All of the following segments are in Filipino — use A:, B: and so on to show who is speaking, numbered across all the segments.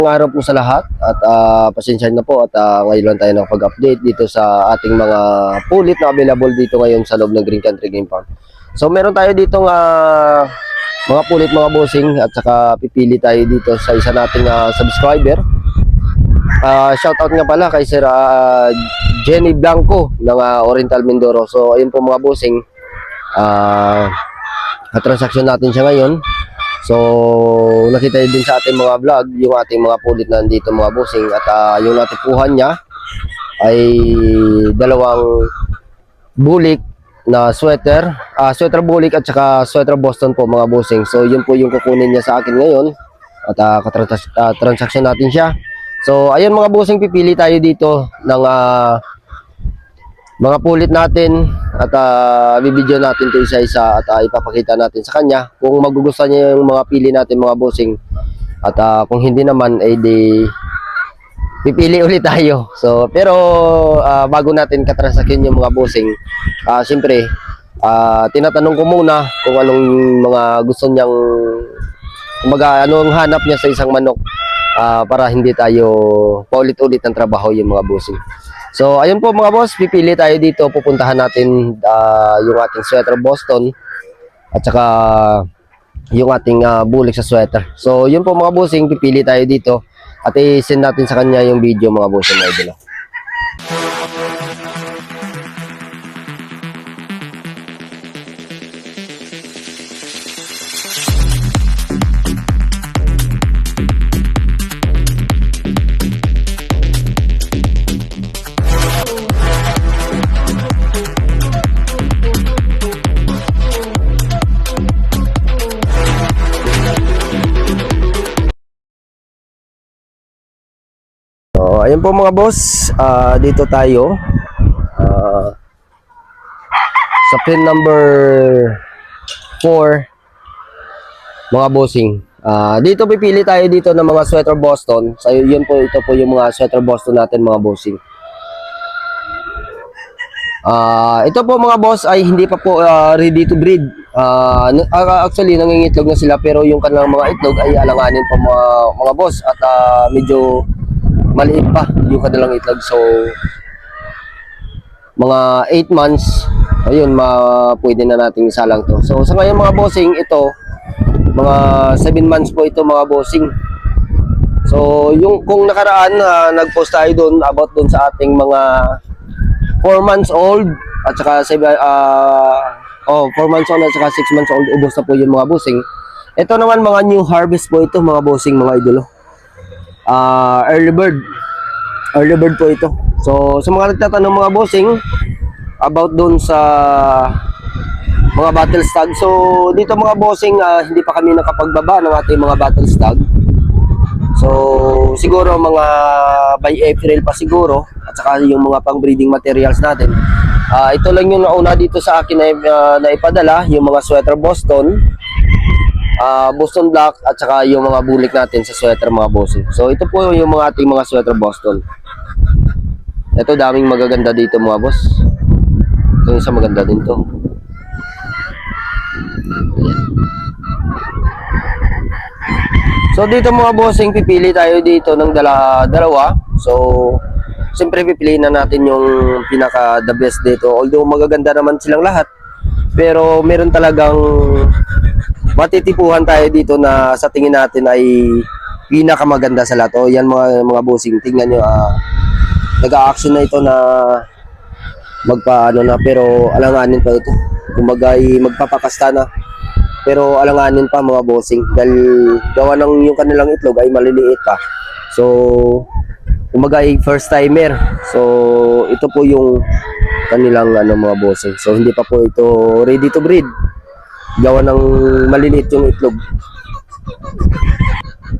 A: Araw po sa lahat at pasensya na po at ngayon lang tayo nakapag-update dito sa ating mga pulit na available dito ngayon sa loob ng Green Country Game Farm. So meron tayo dito mga pulit mga bossing at saka pipili tayo dito sa isa nating subscriber. Shoutout nga pala kay Sir Jenny Blanco ng Oriental Mindoro. So ayun po mga bossing, transaction natin siya ngayon. So nakita din sa ating mga vlog yung ating mga pulit na nandito mga bossing at yung natipuhan niya ay dalawang bulik na sweater, sweater bulik at saka sweater Boston po mga bossing. So yun po yung kukunin niya sa akin ngayon at transaction natin siya. So ayun mga bossing, pipili tayo dito ng mga pulit natin at bibidyo natin ito isa-isa at ipapakita natin sa kanya kung magugustuhan niya yung mga pili natin mga bossing at kung hindi naman ay di pipili ulit tayo. So pero bago natin katransaksyon yung mga bossing, siyempre tinatanong ko muna kung anong mga gusto niyang, kumbaga anong hanap niya sa isang manok, para hindi tayo paulit-ulit ng trabaho yung mga bossing. So ayun po mga boss, pipili tayo dito. Pupuntahan natin yung ating sweater Boston at saka yung ating bulik sa sweater. So yun po mga bossing, pipili tayo dito at i-send natin sa kanya yung video mga bossing na idol. So, ayun po mga boss, dito tayo sa pin number 4 mga bossing. Dito pipili tayo dito ng mga sweater Boston. So yun po, ito po yung mga sweater Boston natin mga bossing. Ito po mga boss ay hindi pa po ready to breed. Actually nangingitlog na sila pero yung kanilang mga itlog ay alanganin pa mga boss at medyo maliit pa yung kanilang itlog. So mga 8 months ayun, pwede na nating isalang to. So sa ngayon mga bossing, ito mga 7 months po ito mga bossing. So yung kung nakaraan nag-post tayo doon about doon sa ating mga 4 months old at saka 4 months old at saka 6 months old, ubos na po yung mga bossing. Ito naman mga new harvest po ito mga bossing, mga idolo. Early bird po ito. So sa mga nagtatanong mga bossing about doon sa mga battle stag, so dito mga bossing, hindi pa kami nakapagbaba ng ating mga battle stag. So siguro mga by April pa siguro, at saka yung mga pang breeding materials natin. Ito lang yung nauna dito sa akin na ipadala, yung mga sweater Boston, Boston Black at saka yung mga bulik natin sa sweater mga bossing. So ito po yung mga ating mga sweater Boston. Ito daming magaganda dito mga boss. Ito isa maganda din to. So dito mga bossing, pipili tayo dito ng dalawa. So siyempre pipiliin na natin yung pinaka the best dito. Although magaganda naman silang lahat, pero meron talagang matitipuhan tayo dito na sa tingin natin ay pinakamaganda sa lahat. O yan mga bossing, tingnan nyo, nag-a-action na ito na magpaano na, pero alanganin pa ito. Kumbaga magpapakasta na, pero alanganin pa mga bossing dahil gawa ng yung kanilang itlog ay maliliit pa. So kumbaga first timer. So ito po yung kanilang mga bossing. So hindi pa po ito ready to breed, gawa ng maliliit yung itlog.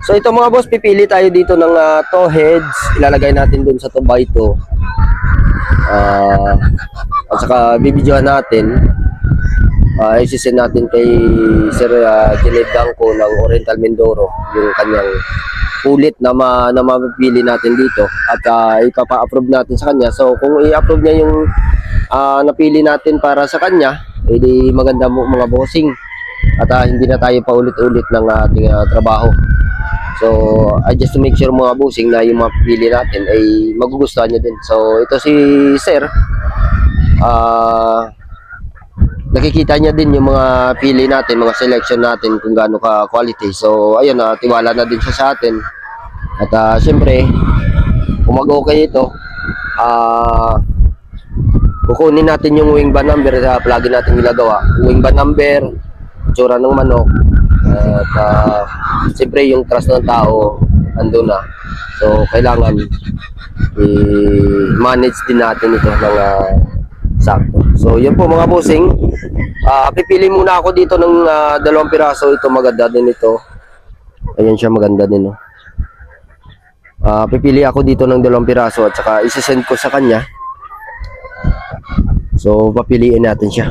A: So ito mga boss, pipili tayo dito ng toe heads. Ilalagay natin dun sa 2x2 at saka bibidyohan natin. Isisend natin kay Sir Jenny Blanco ng Oriental Mindoro yung kanyang pulit na mapipili natin dito at ipapa-approve natin sa kanya. So kung i-approve niya yung napili natin para sa kanya, edi maganda mo mga bossing at hindi na tayo paulit-ulit ng ating trabaho. So, just to make sure mga bossing na yung mga pili natin ay magugustuhan nyo din. So, ito si Sir. Nakikita niya din yung mga pili natin, mga selection natin kung gaano ka quality. So, ayun, tiwala na din siya sa atin. At syempre, kung mag-okay ito, kukunin natin yung wing ban number sa plug natin ginagawa. Wing ban number, itsura ng manok. At siyempre yung trust ng tao ando na. So kailangan i-manage din natin ito ng sakto. So yun po mga bossing. Pipili muna ako dito ng 2 piraso. Ito maganda din ito. Ayan siya, maganda din, no? Pipili ako dito ng 2 piraso at saka isesend ko sa kanya. So papiliin natin siya.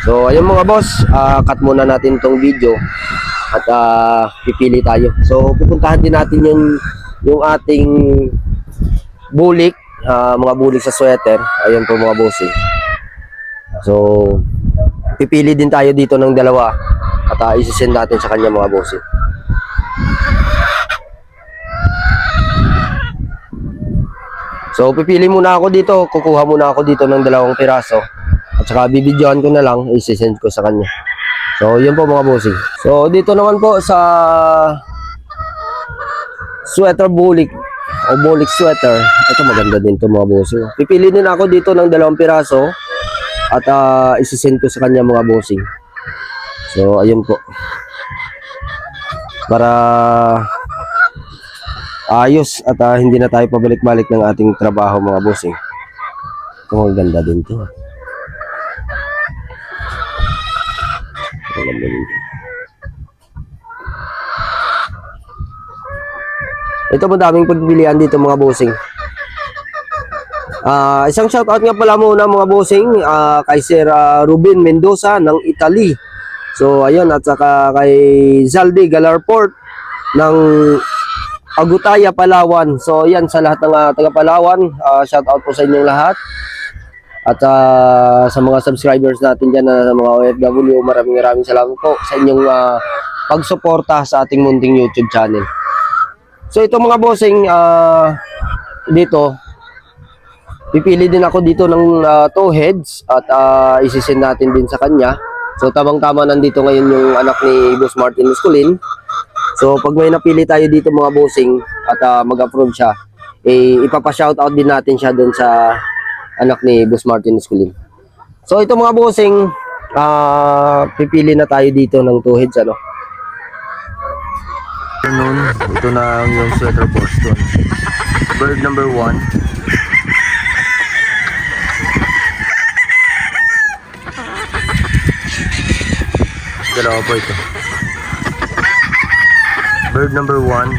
A: So ayun mga boss, cut muna natin tong video at pipili tayo. So pupuntahan din natin yung ating bulik, mga bulik sa sweater. Ayun po mga boss. So pipili din tayo dito ng 2 at isesend natin sa kanya mga boss. So pipili muna ako dito, kukuha muna ako dito ng 2 piraso. At saka bibidyoan ko na lang, isesend ko sa kanya. So yun po mga bossing. So dito naman po sa sweater bulik o bulik sweater. Ito maganda din to mga bossing. Pipili din ako dito ng 2 piraso at isesend ko sa kanya mga bossing. So ayun po. Para ayos at hindi na tayo pabalik-balik ng ating trabaho mga bossing. Ito maganda din to. Ito madaming pagpilian dito mga bossing. Isang shoutout nga pala muna mga bossing kay Sir Ruben Mendoza ng Italy. So ayun, at saka kay Zaldi Galarport ng Agutaya, Palawan. So yan, sa lahat ng taga Palawan, shoutout po sa inyong lahat. At sa mga subscribers natin dyan na mga OFW, maraming salamat po sa inyong pagsuporta sa ating munting YouTube channel. So ito mga bossing, dito pipili din ako dito ng 2 heads at isisend natin din sa kanya. So tamang-tama nandito ngayon yung anak ni Boss Martin Musculin. So pag may napili tayo dito mga bossing at mag-approve siya, ipapa-shoutout din natin siya doon sa anak ni Boss Martin Musculin. So ito mga bossing, pipili na tayo dito ng 2 heads, ano. Ito na yung sweater Boston. Bird number 1. Dalawa po ito. Bird number 1.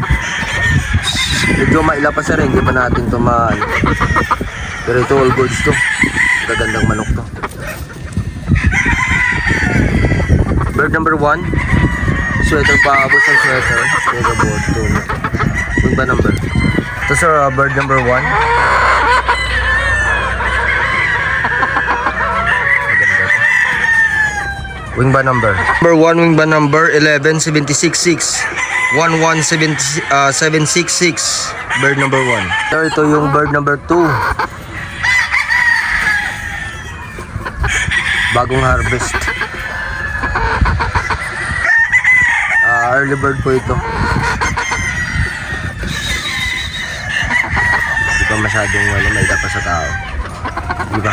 A: Medyo maila pa sa rin, hindi pa natin ito pero ito all goods to. Gagandang manok to. Bird number 1. Sweater pa, abos ng sweater. Mega Boston. Yung ba number? Ito sir, bird number 1. Wing ba number? Number 1, wing ba number 11766. 11766. Bird number 1. So, ito yung bird number 2. Bagong harvest. Early bird po ito. Hindi pa masyadong may pa sa tao. Di ba?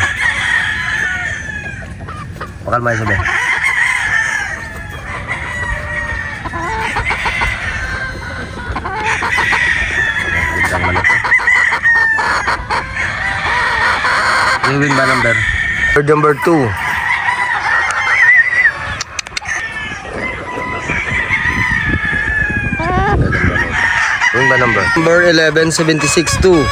A: Pakalma yung sabi. Gandang manok. Yung wing ba number? Bird number 2. Wing ba number? Number 11762.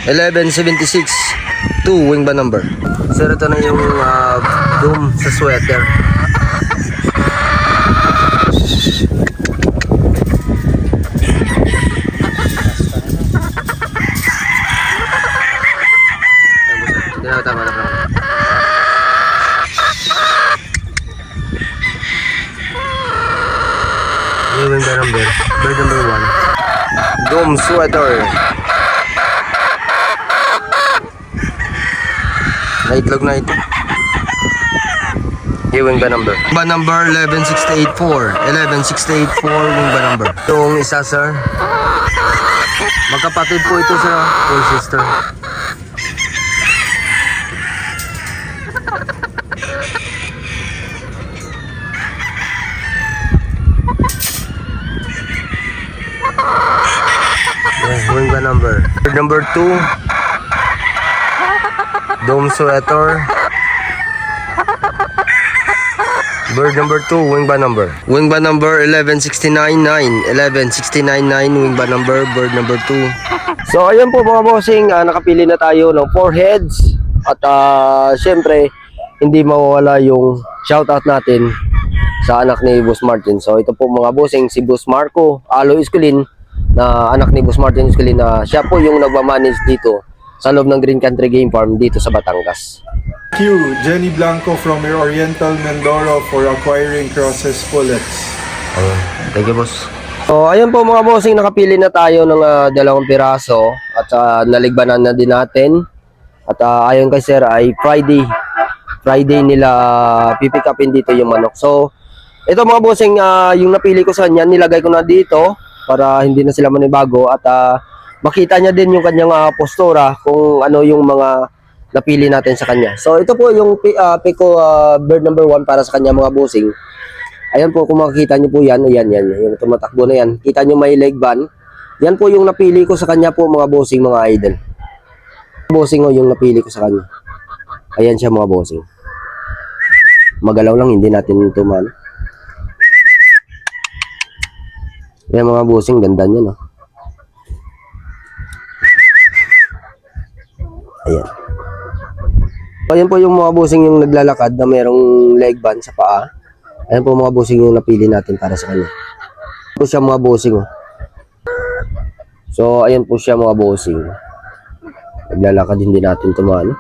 A: 11762. Wing ba number? Sir, ito na yung doom sa sweater. Tama na. Wing ba number? Bird number sweater. Naitlog na ito. Yung ba number? Ba number 11684. 11684 wing ba number? Itong isa, sir. Magkapatid po ito, sir. Full sister. Wing ba number? Number 2. Dome sweater. Bird number 2, wing ba number? Wing ba number 11699. 11699 wing ba number, bird number 2. So ayun po mga bossing, nakapili na tayo ng 4 heads. At syempre, hindi mawawala yung shoutout natin sa anak ni Boss Martin. So ito po mga bossing, si Boss Marco Alo Esculin, na anak ni Boss Martin Esculin, na siya po yung nagmamanage dito sa loob ng Green Country Game Farm dito sa Batangas.
B: Thank you, Jenny Blanco from your Oriental Mindoro for acquiring crosses pullets.
A: Thank you, boss. So, ayun po mga bossing, nakapili na tayo ng 2 piraso at naligbanan na din natin. At ayon kay sir ay Friday nila pipick upin dito yung manok. So, ito mga bossing, yung napili ko sa kanya, nilagay ko na dito para hindi na sila manibago at makita niya din yung kanyang postura kung ano yung mga napili natin sa kanya. So ito po yung Pico bird number 1 para sa kanya mga bossing. Ayan po, kung makikita niyo po yan, ayan, yung tumatakbo na yan. Kita niyo may leg band. Yan po yung napili ko sa kanya po mga bossing, mga idol. Bossing o yung napili ko sa kanya. Ayan siya mga bossing. Magalaw lang, hindi natin ito man. Ayan mga bossing, ganda niya, no? Ayan. Ayan po yung mga bossing yung naglalakad na merong leg band sa paa. Ayan po mga bossing yung napili natin para sa kanya. Ayan po siya mga bossing. So ayan po siya mga bossing. Naglalakad, hindi natin tumaan.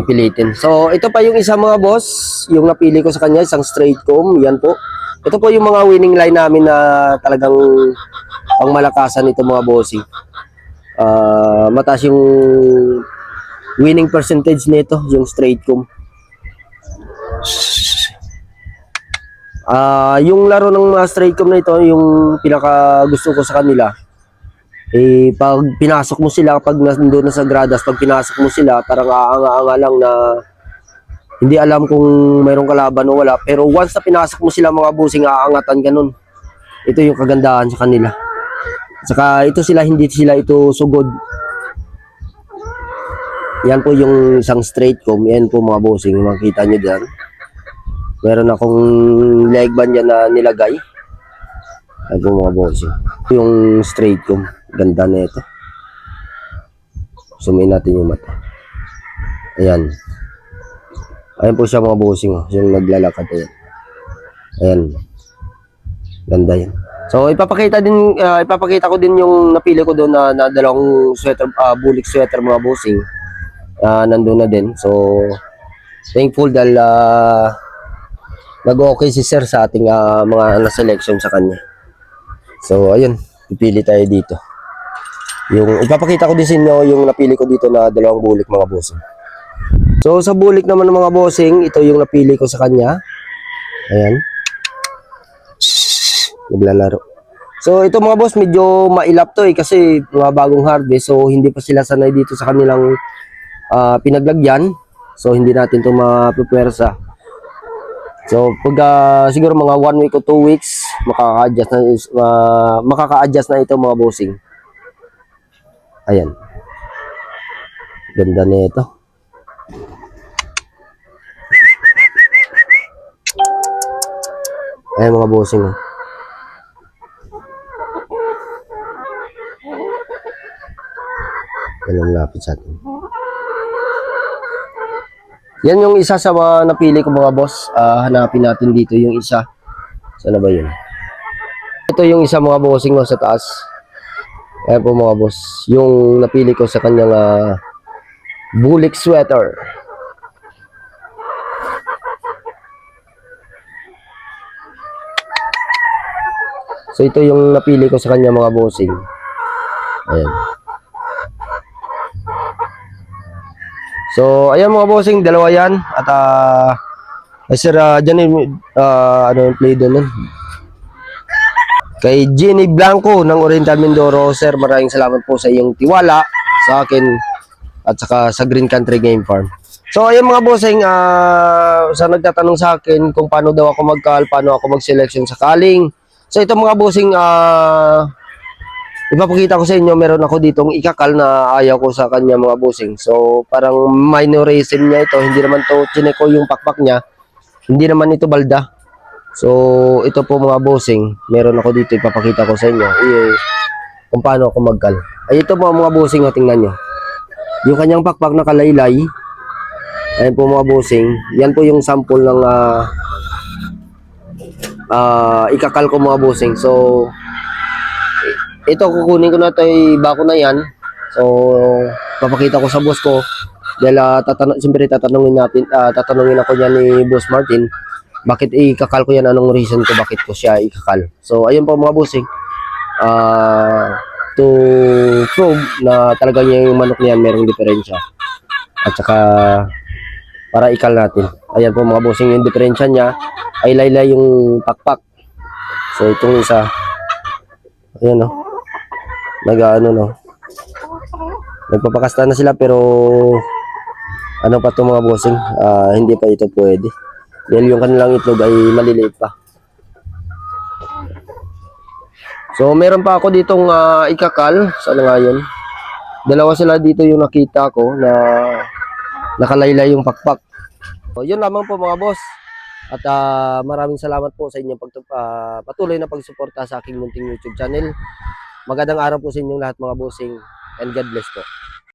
A: Pilitin. So ito pa yung isa mga boss, yung napili ko sa kanya, isang straight comb. Yan po. Ito po yung mga winning line namin na talagang pangmalakasan ito mga bossing. Mataas yung winning percentage nito, yung straight comb. Yung laro ng mga straight comb na ito, yung pinaka gusto ko sa kanila, pag pinasok mo sila, kapag nandun na sa gradas, pag pinasok mo sila, parang aanga-anga lang na hindi alam kung mayroong kalaban o wala. Pero once na pinasok mo sila mga bossing, aangatan ka nun. Ito yung kagandahan sa kanila. Saka ito sila, hindi sila ito sugod. Yan po yung isang straight comb. Yan po mga bossing, makita nyo dyan. Meron akong leg band yan na nilagay. Yan po mga bossing. Yung straight comb, ganda na ito. Sumin natin yung mata. Ayan. Ayan po siya mga bossing, yung naglalakad. Ayan. Ganda yan. So ipapakita ko din yung napili ko doon na 2 sweater, bulik sweater mga bossing. Nandoon na din. So thankful dahil nag-okay si sir sa ating mga selection sa kanya. So ayun, pipili tayo dito. Yung ipapakita ko din sa inyo yung napili ko dito na 2 bulik mga bossing. So sa bulik naman ng mga bossing, ito yung napili ko sa kanya. Ayan. Naglalaro. So ito mga boss, medyo mailap to kasi mga bagong harvest, so hindi pa sila sanay dito sa kanilang pinaglagyan. So hindi natin to mapupwersa. So pag siguro mga 1 week o 2 weeks makaka-adjust na ito mga bossing. Ayan. Ganda nito. Ayan mga bossing. Yan lapit sa atin. Yan yung isa sa mga napili ko mga boss. Hanapin natin dito yung isa. Sana ba yun? Ito yung isa mga bossing sa taas. Ayan po mga boss. Yung napili ko sa kanyang bulik sweater. So So ito yung napili ko sa kanya mga bossing. Ayan. So ayan mga bossing, dalawa yan. At sir, dyan yung ano yung play doon nun. Kay Jenny Blanco ng Oriental Mindoro, sir, maraming salamat po sa iyong tiwala sa akin at saka sa Green Country Game Farm. So ayun mga bossing, sa nagtatanong sa akin kung paano daw ako mag-call, paano ako mag-selection sakaling. So ito mga bossing, ipapakita ko sa inyo, meron ako ditong ikakal na ayaw ko sa kanya mga bossing. So parang minor reason niya ito, hindi naman to chineko yung pakpak niya, hindi naman ito balda. So ito po mga bossing, meron ako dito, ipapakita ko sa inyo kung paano ako mag-call. Ay ito po mga bossing, tingnan nyo. Yung kanyang pakpak na kalaylay, ayan po mga bossing, yan po yung sample ng ikakal ko mga bossing. So ito kukunin ko na ito, bako na yan. So papakita ko sa boss ko dahil siyempre tatanungin ako niya ni Boss Martin bakit ikakal ko yan, anong reason ko bakit ko siya ikakal. So ayun po mga bossing, to prove na talaga yung manok niyan merong diferensya at saka para ikal natin. Ayan po mga bossing, yung diferensya niya ay laylay yung pakpak. So itong isa, ayan no, nagpapakasta na sila pero ano pa to mga bossing, hindi pa ito pwede dahil yung kanilang itlog ay maliliit pa. So meron pa ako ditong ikakal, sana nga yun, dalawa sila dito yung nakita ko na nakalaylay yung pakpak. So yun lamang po mga boss, at maraming salamat po sa inyong patuloy na pagsuporta sa aking munting YouTube channel. Magandang araw po sa inyong lahat mga bossing, and God bless po.